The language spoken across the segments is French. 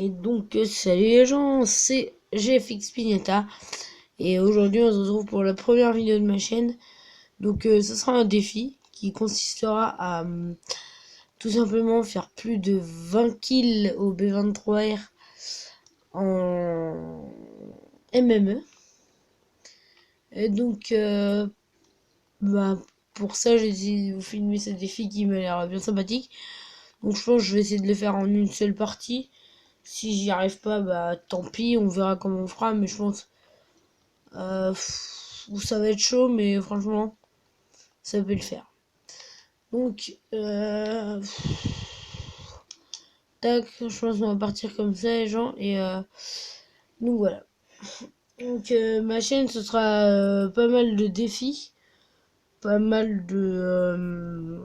Et donc, salut les gens, c'est GFX Pineta. Et aujourd'hui, on se retrouve pour la première vidéo de ma chaîne. Donc, ce sera un défi qui consistera à tout simplement faire plus de 20 kills au B23R en MME. Et donc, pour ça, j'ai décidé de vous filmer ce défi qui m'a l'air bien sympathique. Donc, je pense que je vais essayer de le faire en une seule partie. Si j'y arrive pas, bah tant pis, on verra comment on fera, mais je pense ça va être chaud, mais franchement, ça peut le faire. Donc, tac, je pense qu'on va partir comme ça, les gens, et donc voilà. Donc, ma chaîne, ce sera pas mal de défis, pas mal de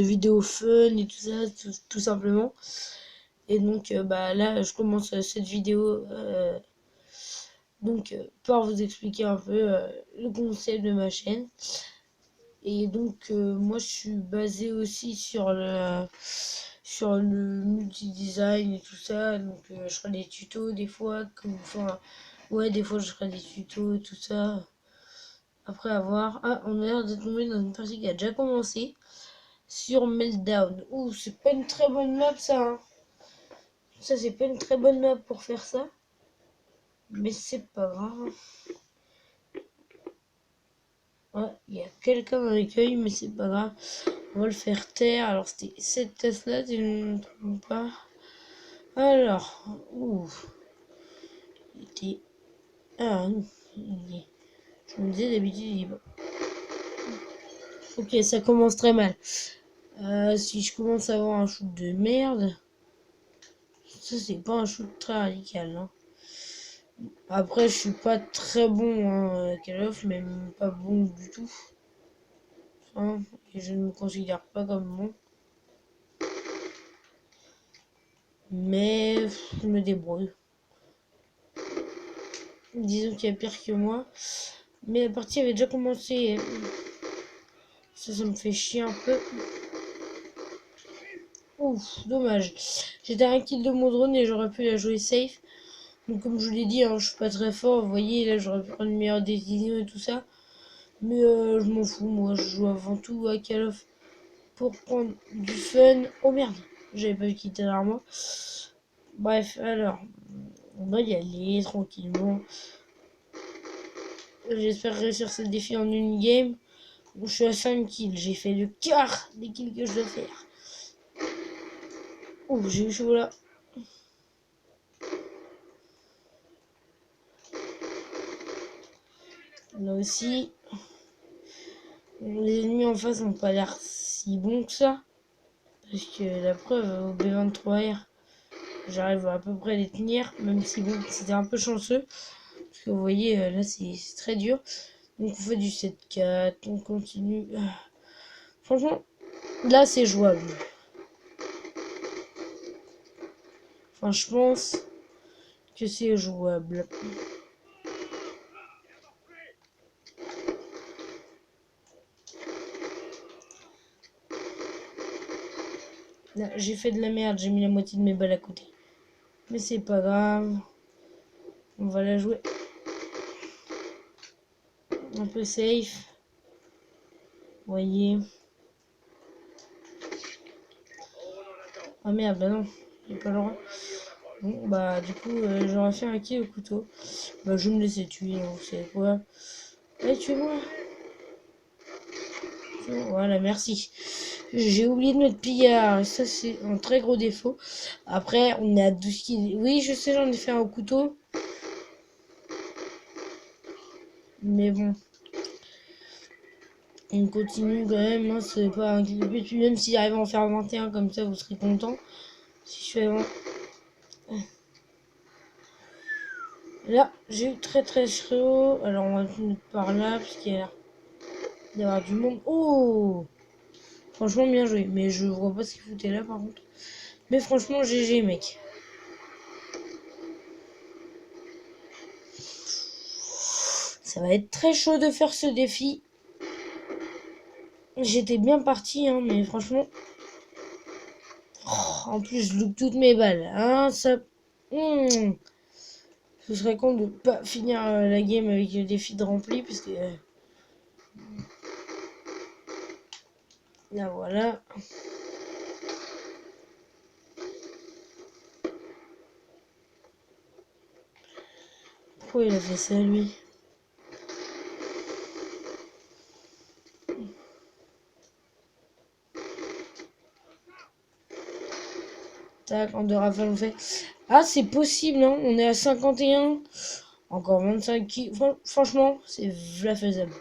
vidéos fun et tout ça, tout simplement. Et donc, là, je commence cette vidéo par vous expliquer un peu le concept de ma chaîne. Et donc moi je suis basé aussi sur le multi-design et tout ça. Donc je ferai des tutos des fois, des fois je ferai des tutos et tout ça. Après avoir... Ah, on a l'air de tomber dans une partie qui a déjà commencé. Sur Meltdown. Ouh, c'est pas une très bonne map ça, hein. Ça c'est pas une très bonne map pour faire ça. Mais c'est pas grave. Ouais, il y a quelqu'un dans l'accueil, mais c'est pas grave. On va le faire taire. Alors, c'était cette tasse-là, si je ne me trompe pas. Alors, il était... Ah, je me disais d'habitude, il est bon. Ok, ça commence très mal. Si je commence à avoir un shoot de merde, ça c'est pas un shoot très radical, hein. Après, je suis pas très bon, hein, Call of, même pas bon du tout. Hein, et je ne me considère pas comme bon. Mais je me débrouille. Disons qu'il y a pire que moi. Mais la partie avait déjà commencé. Ça me fait chier un peu. Ouf, dommage. J'étais à un kill de mon drone et j'aurais pu la jouer safe. Donc comme je vous l'ai dit, hein, je suis pas très fort. Vous voyez, là j'aurais pu prendre une meilleure décision et tout ça. Mais je m'en fous, moi je joue avant tout à Call of pour prendre du fun. Oh merde, j'avais pas vu qu'il était derrière moi. Bref, alors, on va y aller tranquillement. J'espère réussir ce défi en une game. Où je suis à 5 kills. J'ai fait le quart des kills que je dois faire. Ouh, j'ai eu chaud là. Là aussi. Les ennemis en face n'ont pas l'air si bons que ça. Parce que la preuve, au B23R, j'arrive à peu près à les tenir. Même si bon, c'était un peu chanceux. Parce que vous voyez, là c'est très dur. Donc on fait du 7-4, on continue. Franchement, là c'est jouable. Enfin, je pense que c'est jouable. Là, j'ai fait de la merde, j'ai mis la moitié de mes balles à côté. Mais c'est pas grave. On va la jouer un peu safe. Vous voyez. Ah merde, bah non, j'ai pas le droit. Bon, bah du coup, j'aurais fait un kill au couteau. Bah je vais me laisser tuer, hein, vous savez quoi. Allez, tuez-moi. Voilà, merci. J'ai oublié de mettre pillard, ça c'est un très gros défaut. Après, on est à 12 kills. Oui, je sais, j'en ai fait un au couteau. Mais bon. On continue quand même, hein, c'est pas un kill de but. Même s'il arrive à en faire 21 comme ça, vous serez content. Si je fais avant. Là, j'ai eu très chaud. Alors, on va se mettre par là, parce qu'il y a l'air d'avoir du monde. Oh! Franchement, bien joué. Mais je vois pas ce qu'il foutait là, par contre. Mais franchement, GG, mec. Ça va être très chaud de faire ce défi. J'étais bien parti, hein, mais franchement... Oh, En plus, je loupe toutes mes balles. Hein, ça... Ce serait con de pas finir la game avec le défi de rempli, parce que... là, voilà. Pourquoi il a fait ça, lui? Tac, en deux rafales, on fait... Ah, c'est possible, hein. On est à 51. Encore 25 kills. Franchement, c'est v'là faisable.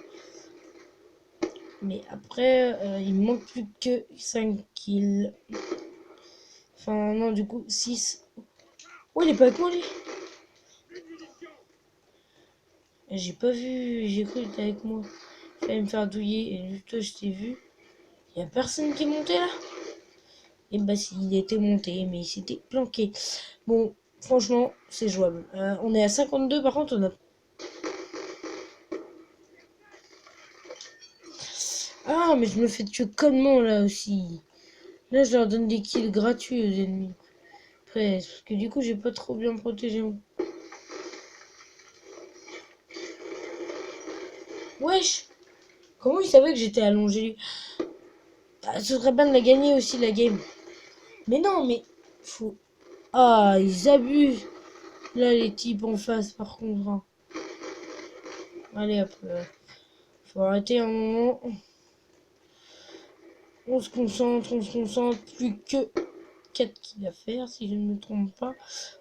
Mais après, il manque plus que 5 kills. Enfin, non, du coup, 6. Oh, il est pas avec moi, lui. J'ai pas vu, j'ai cru qu'il était avec moi. Il fallait me faire douiller, et juste toi, je t'ai vu. Y a personne qui est monté là? Et bah, si, il était monté, mais il s'était planqué. Bon, franchement, c'est jouable. On est à 52, par contre, on a... Ah, mais je me fais tuer connement là aussi. Là, je leur donne des kills gratuits aux ennemis. Après, parce que du coup, j'ai pas trop bien protégé. Wesh! Comment il savait que j'étais allongé, lui? Ah, ce serait bien de la gagner aussi, la game. Mais non, mais... Faut... Ah, ils abusent. Là, les types en face, par contre. Hein. Allez, hop. Faut arrêter un moment. On se concentre, on se concentre. Plus que 4 kills à faire, si je ne me trompe pas.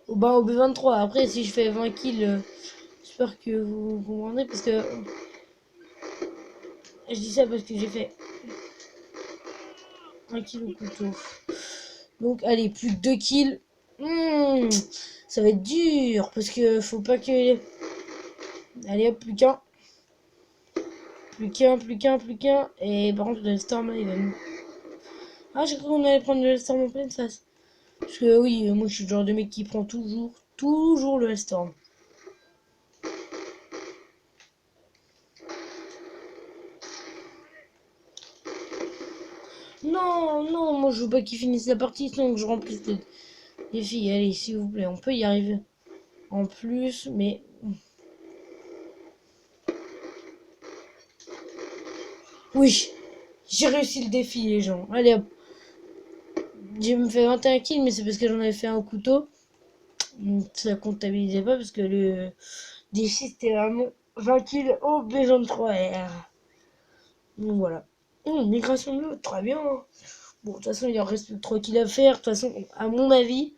Au B23. Après, si je fais 20 kills, j'espère que vous comprendrez. Parce que... Je dis ça parce que j'ai fait 1 kill au couteau. Donc, allez, plus que 2 kills. Ça va être dur. Parce que faut pas que... Allez, hop, plus qu'un. Plus qu'un, plus qu'un, plus qu'un. Et par contre, le Storm, il va nous... Ah, j'ai cru qu'on allait prendre le Storm en pleine face. Parce que oui, moi je suis le genre de mec qui prend toujours le Storm. Non, non, moi je veux pas qu'ils finissent la partie, sinon que je remplisse le défi. Allez, s'il vous plaît, on peut y arriver. En plus, mais... Oui, j'ai réussi le défi, les gens. Allez hop. J'ai me fait 21 kills, mais c'est parce que j'en avais fait un au couteau. Donc ça comptabilisait pas parce que le défi c'était vraiment 20 kills au B23R. Donc voilà. Migration de l'eau, très bien. Bon, de toute façon, il en reste plus que 3 kills à faire. De toute façon, à mon avis,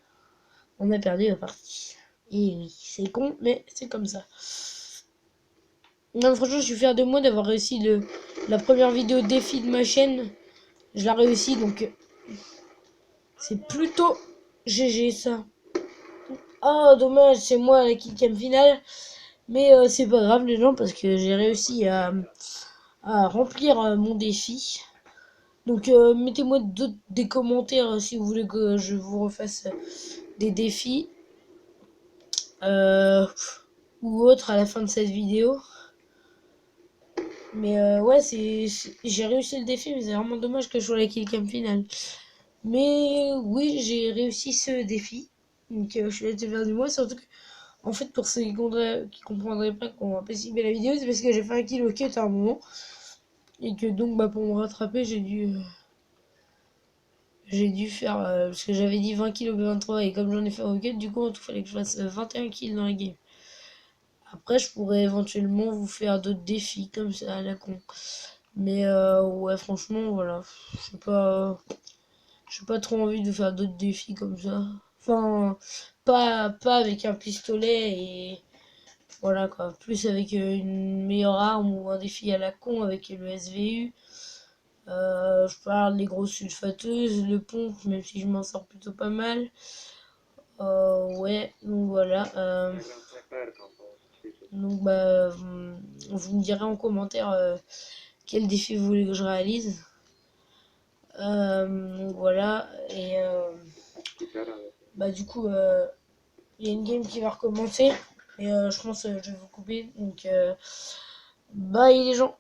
on a perdu la partie. Et oui, c'est con, mais c'est comme ça. Non, franchement, je suis fier de moi d'avoir réussi la première vidéo défi de ma chaîne. Je l'ai réussi, donc c'est plutôt GG ça. Oh, dommage, c'est moi la killcam finale. Mais c'est pas grave, les gens, parce que j'ai réussi à remplir mon défi. Donc, mettez-moi des commentaires si vous voulez que je vous refasse des défis. Ou autre à la fin de cette vidéo. Mais ouais, j'ai réussi le défi, mais c'est vraiment dommage que je sois la killcam finale. Mais oui, j'ai réussi ce défi. Donc je suis assez fier de moi, surtout que, en fait, pour ceux qui comprendraient pas qu'on va pas cimer la vidéo, c'est parce que j'ai fait un kill au cut à un moment. Et que donc, bah, pour me rattraper, j'ai dû faire, parce que j'avais dit 20 kills au B23, et comme j'en ai fait au cut, du coup, en tout, fallait que je fasse 21 kills dans la game. Après, je pourrais éventuellement vous faire d'autres défis comme ça à la con. Mais ouais, franchement, voilà. J'ai pas trop envie de faire d'autres défis comme ça. Enfin, pas avec un pistolet et voilà quoi. Plus avec une meilleure arme ou un défi à la con avec le SVU. Je parle des grosses sulfateuses, le pompe, même si je m'en sors plutôt pas mal. Ouais, donc voilà. Donc bah, vous me direz en commentaire quel défi vous voulez que je réalise. Donc voilà, et bah du coup, il y a une game qui va recommencer, et je pense que je vais vous couper. Donc bye les gens.